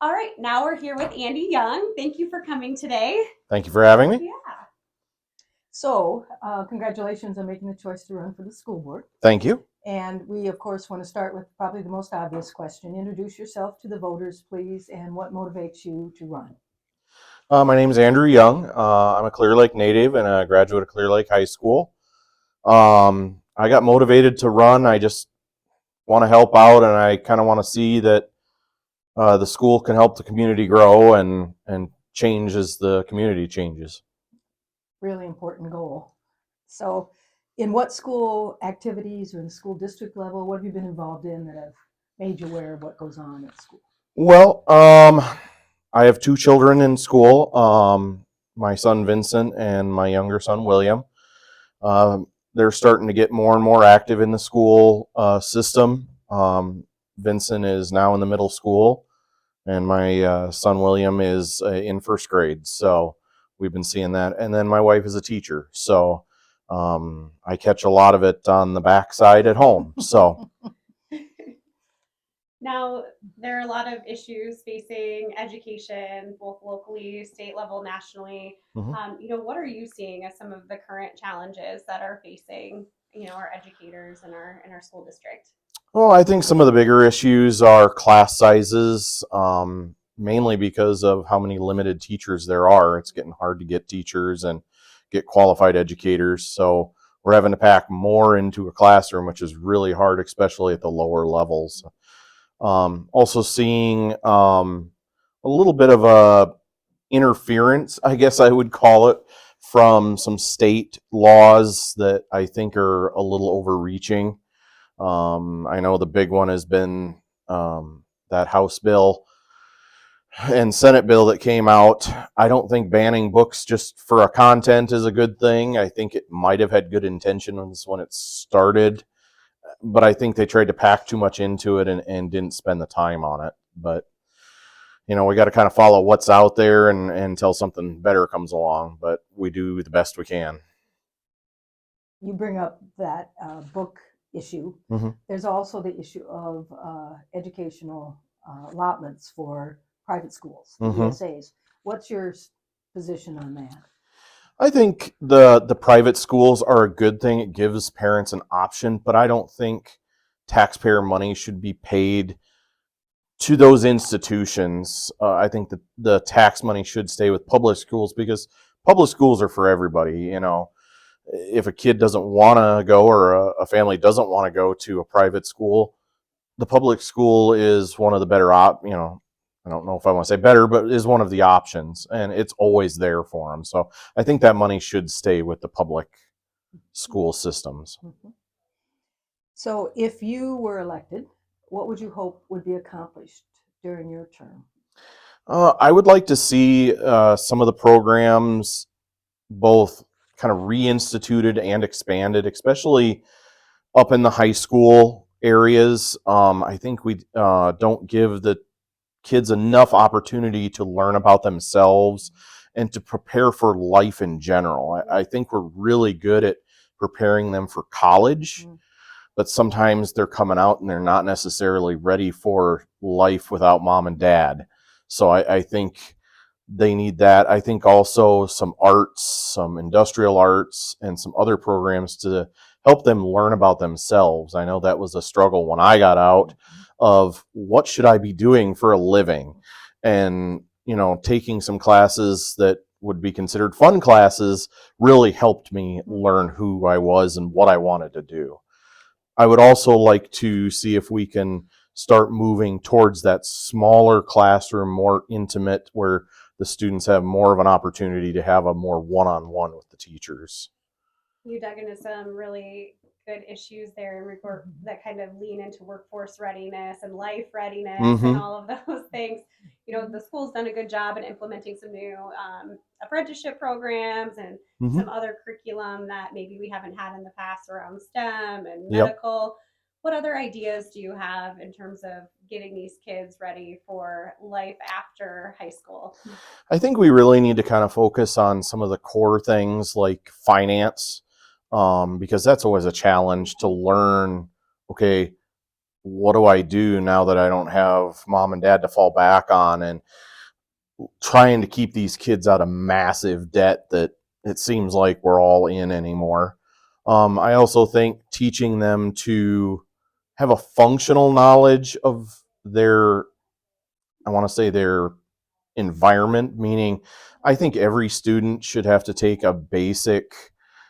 All right, now we're here with Andy Young. Thank you for coming today. Thank you for having me. Yeah. Congratulations on making the choice to run for the school board. Thank you. And we, of course, want to start with probably the most obvious question. Introduce yourself to the voters, please, and what motivates you to run. My name is Andrew Young. I'm a Clear Lake native and a graduate of Clear Lake High School. I got motivated to run. I just want to help out, and I kind of want to see that the school can help the community grow and change as the community changes. Really important goal. So, in what school activities or in the school district level, what have you been involved in that have made you aware of what goes on at school? Well, I have two children in school. My son Vincent and my younger son William. They're starting to get more and more active in the school system. Vincent is now in the middle school, and my son William is in first grade. So we've been seeing that. And then my wife is a teacher, so I catch a lot of it on the backside at home. So Now, there are a lot of issues facing education, both locally, state level, nationally. mhm. What are you seeing as some of the current challenges that are facing, our educators in our school district? Well, I think some of the bigger issues are class sizes, mainly because of how many limited teachers there are. It's getting hard to get teachers and get qualified educators. So we're having to pack more into a classroom, which is really hard, especially at the lower levels. Also seeing a little bit of a interference, I guess I would call it, from some state laws that I think are a little overreaching. I know the big one has been that House bill and Senate bill that came out. I don't think banning books just for a content is a good thing. I think it might have had good intentions when it started, but I think they tried to pack too much into it and didn't spend the time on it. But we got to kind of follow what's out there and until something better comes along. But we do the best we can. You bring up that book issue. Mm-hmm. There's also the issue of educational allotments for private schools, the Mm-hmm. ESAs. What's your position on that? I think the private schools are a good thing. It gives parents an option, but I don't think taxpayer money should be paid to those institutions. I think that the tax money should stay with public schools because public schools are for everybody. If a kid doesn't want to go or a family doesn't want to go to a private school, the public school is one of the better I don't know if I want to say better, but is one of the options, and it's always there for them. So I think that money should stay with the public school systems. Mm-hmm. So, if you were elected, what would you hope would be accomplished during your term? I would like to see some of the programs both kind of reinstituted and expanded, especially up in the high school areas. I think we don't give the kids enough opportunity to learn about themselves and to prepare for life in general. I think we're really good at preparing them for college, but sometimes they're coming out and they're not necessarily ready for life without mom and dad. So I think they need that. I think also some arts, some industrial arts, and some other programs to help them learn about themselves. I know that was a struggle when I got out of what should I be doing for a living, and taking some classes that would be considered fun classes really helped me learn who I was and what I wanted to do. I would also like to see if we can start moving towards that smaller classroom, more intimate, where the students have more of an opportunity to have a more one-on-one with the teachers. You dug into some really good issues there in regard that kind of lean into workforce readiness and life readiness and Mm-hmm. all of those things. The school's done a good job in implementing some new apprenticeship programs and Mm-hmm. some other curriculum that maybe we haven't had in the past around STEM and Yep. medical. What other ideas do you have in terms of getting these kids ready for life after high school? I think we really need to kind of focus on some of the core things like finance, because that's always a challenge to learn. Okay, what do I do now that I don't have mom and dad to fall back on, and trying to keep these kids out of massive debt that it seems like we're all in anymore. I also think teaching them to have a functional knowledge of their, I want to say their environment, meaning I think every student should have to take a basic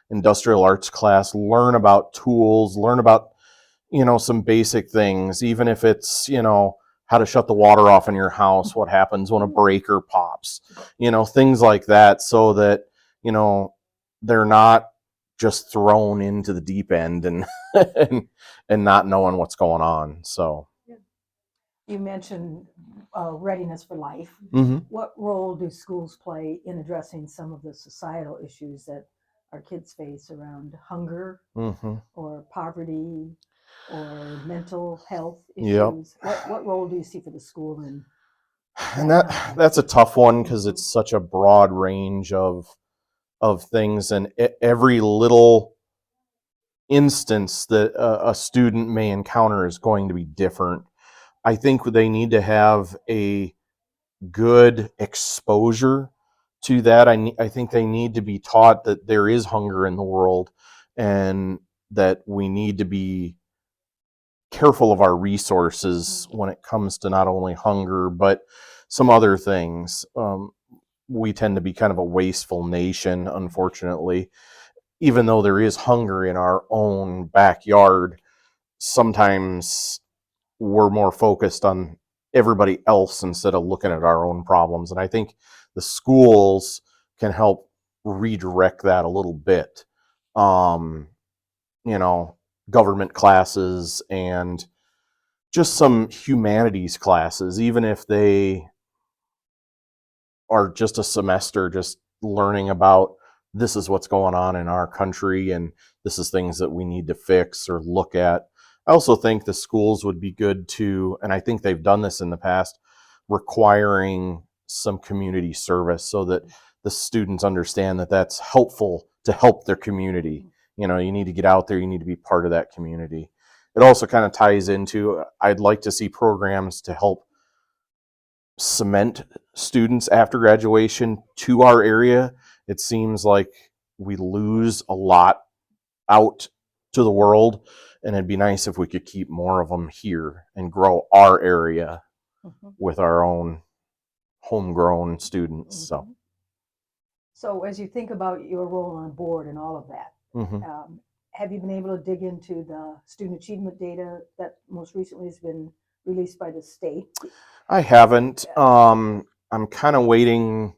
industrial arts class, learn about tools, learn about, some basic things, even if it's, how to shut the water off in your house, what happens when a breaker pops, things like that, so that, they're not just thrown into the deep end and and not knowing what's going on. So You mentioned readiness for life. mhm. What role do schools play in addressing some of the societal issues that our kids face around hunger Mhm. or poverty or mental health Yep. issues? What role do you see for the school in And that kind of that's a tough one because it's such a broad range of things, and every little instance that a student may encounter is going to be different. I think they need to have a good exposure to that. I think they need to be taught that there is hunger in the world, and that we need to be careful of our resources when it comes to not only hunger but some other things. We tend to be kind of a wasteful nation, unfortunately. Even though there is hunger in our own backyard, sometimes we're more focused on everybody else instead of looking at our own problems. And I think the schools can help redirect that a little bit. Um, you know, Government classes and just some humanities classes, even if they are just a semester, just learning about this is what's going on in our country and this is things that we need to fix or look at. I also think the schools would be good to, and I think they've done this in the past, requiring some community service so that the students understand that that's helpful to help their community. You need to get out there, you need to be part of that community. It also kind of ties into, I'd like to see programs to help cement students after graduation to our area. It seems like we lose a lot out to the world, and it'd be nice if we could keep more of them here and grow our area with our own homegrown students. So So as you think about your role on board and all of that, mhm. have you been able to dig into the student achievement data that most recently has been released by the state? I haven't. I'm kind of waiting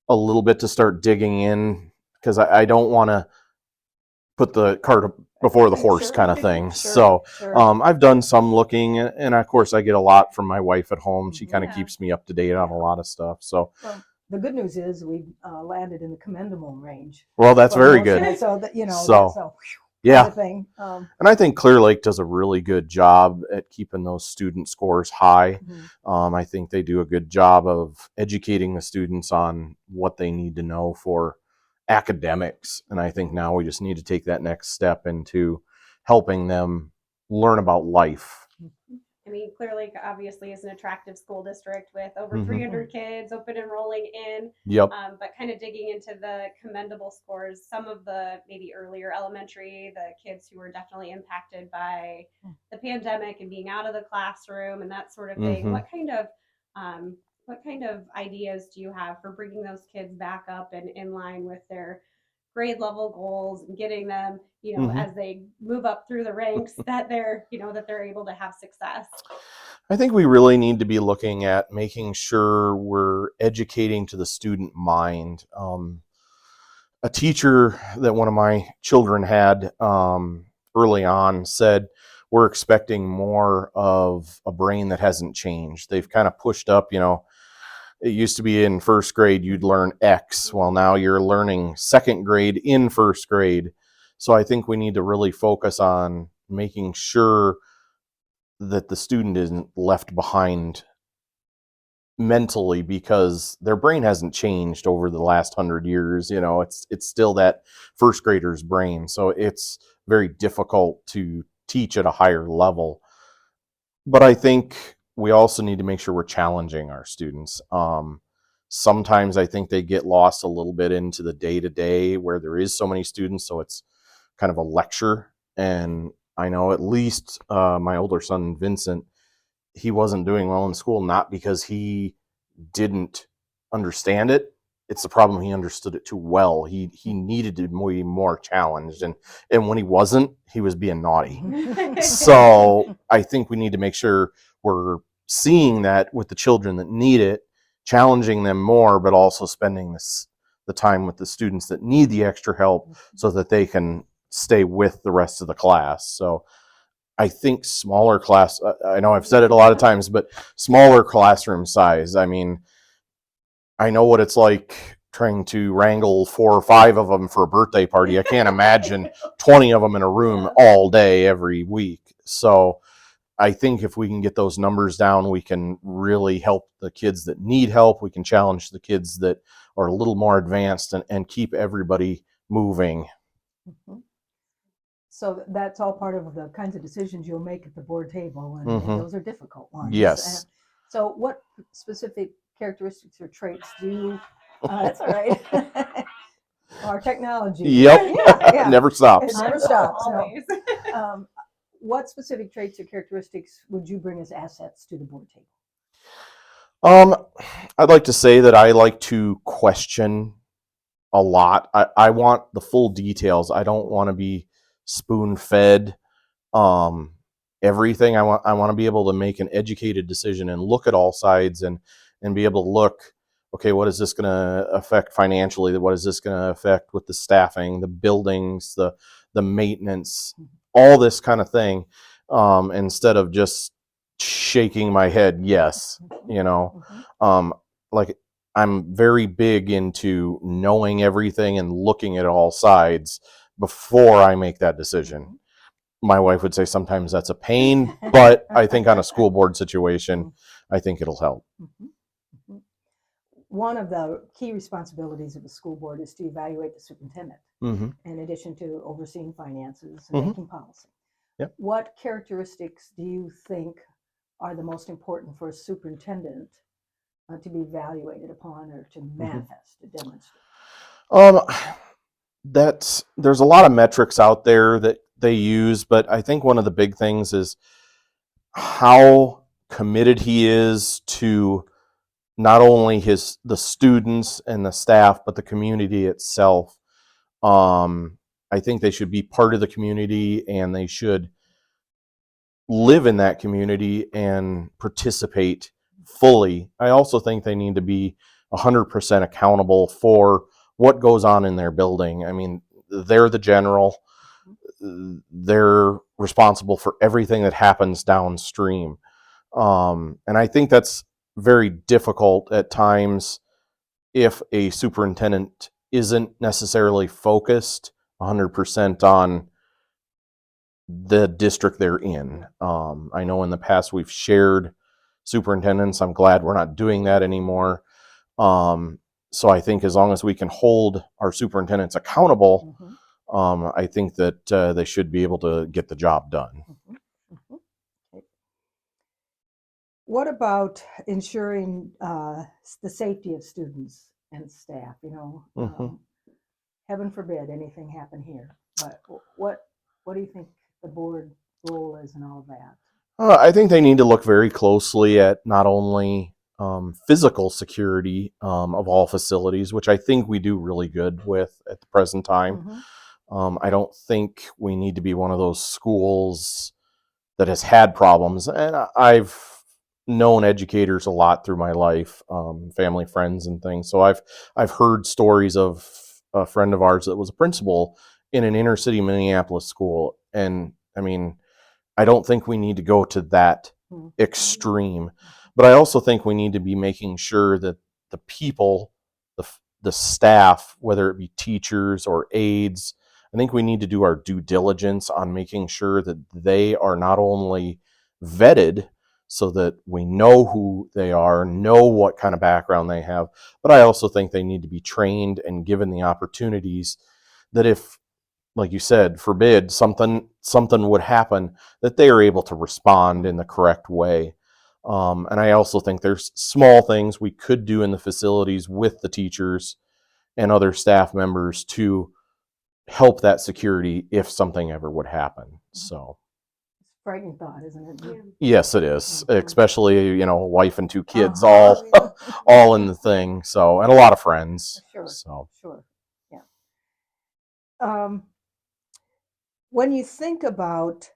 a little bit to start digging in because I don't want to put the cart before the horse Sure. kind of thing. Sure, So sure. I've done some looking, and of course I get a lot from my wife at home. She kind of Yeah. keeps me up to date on a lot of stuff. So Well, the good news is we landed in the commendable range. well, that's for very most good. of it. So that So, that's a kind Yeah, of thing. and I think Clear Lake does a really good job at keeping those student scores high. I think they do a good job of educating the students on what they need to know for academics. And I think now we just need to take that next step into helping them learn about life. I mean, Clear Lake obviously is an attractive school district with over Mhm. 300 kids open enrolling in. Yep. But kind of digging into the commendable scores, some of the maybe earlier elementary, the kids who were definitely impacted by the pandemic and being out of the classroom and that sort of thing. Mhm. What kind of ideas do you have for bringing those kids back up and in line with their grade level goals and getting them, Mhm. as they move up through the ranks, that they're able to have success? I think we really need to be looking at making sure we're educating to the student mind. A teacher that one of my children had early on said, we're expecting more of a brain that hasn't changed. They've kind of pushed up, it used to be in first grade, you'd learn X. Well, now you're learning second grade in first grade. So I think we need to really focus on making sure that the student isn't left behind mentally because their brain hasn't changed over the last 100 years. It's still that first grader's brain. So it's very difficult to teach at a higher level. But I think we also need to make sure we're challenging our students. Sometimes I think they get lost a little bit into the day-to-day where there is so many students, so it's kind of a lecture. And I know at least my older son, Vincent, he wasn't doing well in school, not because he didn't understand it. It's the problem he understood it too well. He needed to be more challenged, and when he wasn't, he was being naughty. So I think we need to make sure we're seeing that with the children that need it, challenging them more, but also spending the time with the students that need the extra help so that they can stay with the rest of the class. So I think smaller class, I know I've said it a lot of times, but smaller classroom size. I mean, I know what it's like trying to wrangle 4 or 5 of them for a birthday party. I can't imagine 20 of them in a room all day, every week. So I think if we can get those numbers down, we can really help the kids that need help. We can challenge the kids that are a little more advanced and keep everybody moving. Mhm. So that's all part of the kinds of decisions you'll make at the board table, and those are difficult ones. Yes. So what specific characteristics or traits do you, that's all right. Our technology. Yep. Yeah. Never stops. It never stops. No. Always. What specific traits or characteristics would you bring as assets to the board table? I'd like to say that I like to question a lot. I want the full details. I don't want to be spoon-fed everything. I want to be able to make an educated decision and look at all sides and be able to look, okay, what is this going to affect financially? What is this going to affect with the staffing, the buildings, the maintenance, all this kind of thing, instead of just shaking my head yes. Like, I'm very big into knowing everything and looking at all sides before I make that decision. My wife would say sometimes that's a pain, but I think on a school board situation, I think it'll help. One of the key responsibilities of the school board is to evaluate the superintendent, in addition to overseeing finances and making policy. Yep. What characteristics do you think are the most important for a superintendent to be evaluated upon or to manifest, to demonstrate? There's a lot of metrics out there that they use, but I think one of the big things is how committed he is to not only the students and the staff, but the community itself. I think they should be part of the community, and they should live in that community and participate fully. I also think they need to be 100% accountable for what goes on in their building. I mean, they're the general. They're responsible for everything that happens downstream. And I think that's very difficult at times if a superintendent isn't necessarily focused 100% on the district they're in. I know in the past we've shared superintendents. I'm glad we're not doing that anymore. So I think as long as we can hold our superintendents accountable, I think that they should be able to get the job done. Okay. What about ensuring the safety of students and staff? Heaven forbid anything happen here. But what do you think the board role is in all of that? I think they need to look very closely at not only physical security of all facilities, which I think we do really good with at the present time. I don't think we need to be one of those schools that has had problems. And I've known educators a lot through my life, family, friends, and things. So I've heard stories of a friend of ours that was a principal in an inner city Minneapolis school. And I mean, I don't think we need to go to that extreme, but I also think we need to be making sure that the people, the staff, whether it be teachers or aides, I think we need to do our due diligence on making sure that they are not only vetted so that we know who they are, know what kind of background they have, but I also think they need to be trained and given the opportunities that if like you said, forbid something would happen, that they are able to respond in the correct way. And I also think there's small things we could do in the facilities with the teachers and other staff members to help that security if something ever would happen. So It's a frightening thought, isn't it? Yeah. yes, it is, especially, a wife and 2 kids, Uh-huh. all in the thing. So, and a lot of friends. Sure. So, Sure. Yeah. When you think about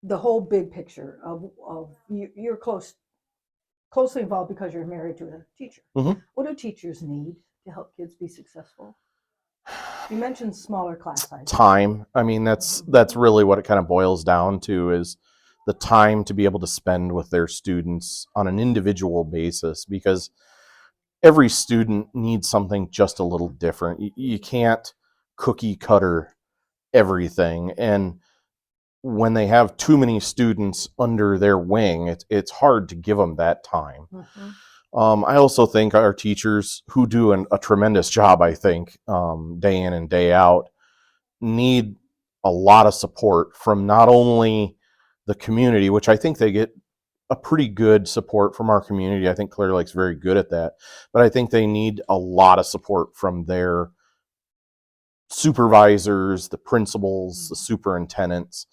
the whole big picture of you're closely involved because you're married to a teacher. Mhm. What do teachers need to help kids be successful? You mentioned smaller class sizes. time. I mean, that's really what it kind of boils down to, is the time to be able to spend with their students on an individual basis, because every student needs something just a little different. You can't cookie cutter everything, and when they have too many students under their wing, it's hard to give them that time. I also think our teachers, who do a tremendous job, I think, day in and day out, need a lot of support from not only the community, which I think they get a pretty good support from our community. I think Clear Lake's very good at that, but I think they need a lot of support from their supervisors, the principals, the superintendents.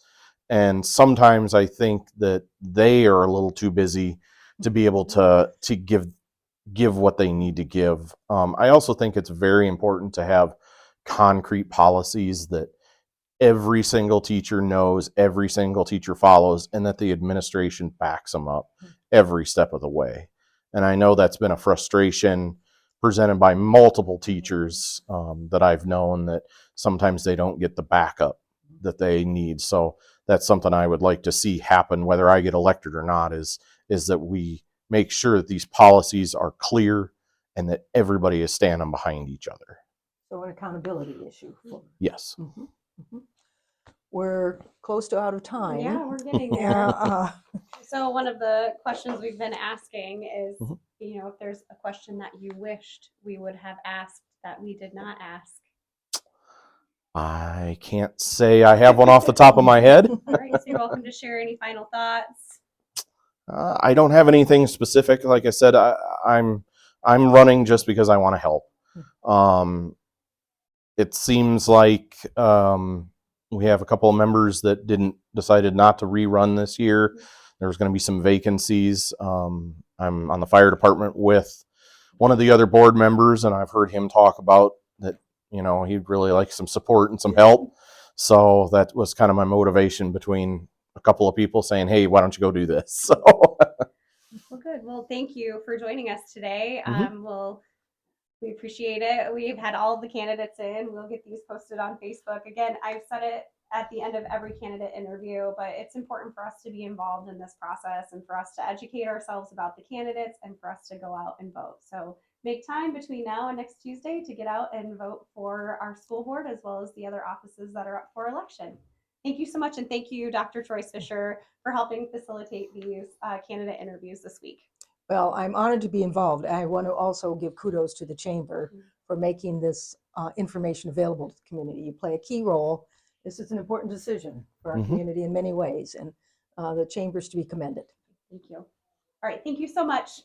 And sometimes I think that they are a little too busy to be able to give what they need to give. I also think it's very important to have concrete policies that every single teacher knows, every single teacher follows, and that the administration backs them up every step of the way. And I know that's been a frustration presented by multiple teachers that I've known, that sometimes they don't get the backup that they need. So that's something I would like to see happen, whether I get elected or not, is that we make sure that these policies are clear and that everybody is standing behind each other. So an accountability issue. Yes. We're close to out of time. Yeah, we're getting there. So one of the questions we've been asking is, if there's a question that you wished we would have asked that we did not ask. I can't say I have one off the top of my head. All right, so you're welcome to share any final thoughts. I don't have anything specific. Like I said, I'm running just because I want to help. It seems like we have a couple of members that decided not to rerun this year. There's going to be some vacancies. I'm on the fire department with one of the other board members, and I've heard him talk about that, he'd really like some support and some help. So that was kind of my motivation, between a couple of people saying, hey, why don't you go do this? So. Well, good. Well, thank you for joining us today. We appreciate it. We've had all the candidates in. We'll get these posted on Facebook. Again, I've said it at the end of every candidate interview, but it's important for us to be involved in this process and for us to educate ourselves about the candidates and for us to go out and vote. So make time between now and next Tuesday to get out and vote for our school board, as well as the other offices that are up for election. Thank you so much. And thank you, Dr. Troyce Fisher, for helping facilitate these candidate interviews this week. Well, I'm honored to be involved. I want to also give kudos to the Chamber for making this information available to the community. You play a key role. This is an important decision for our community in many ways, and the Chamber's to be commended. Thank you. All right. Thank you so much.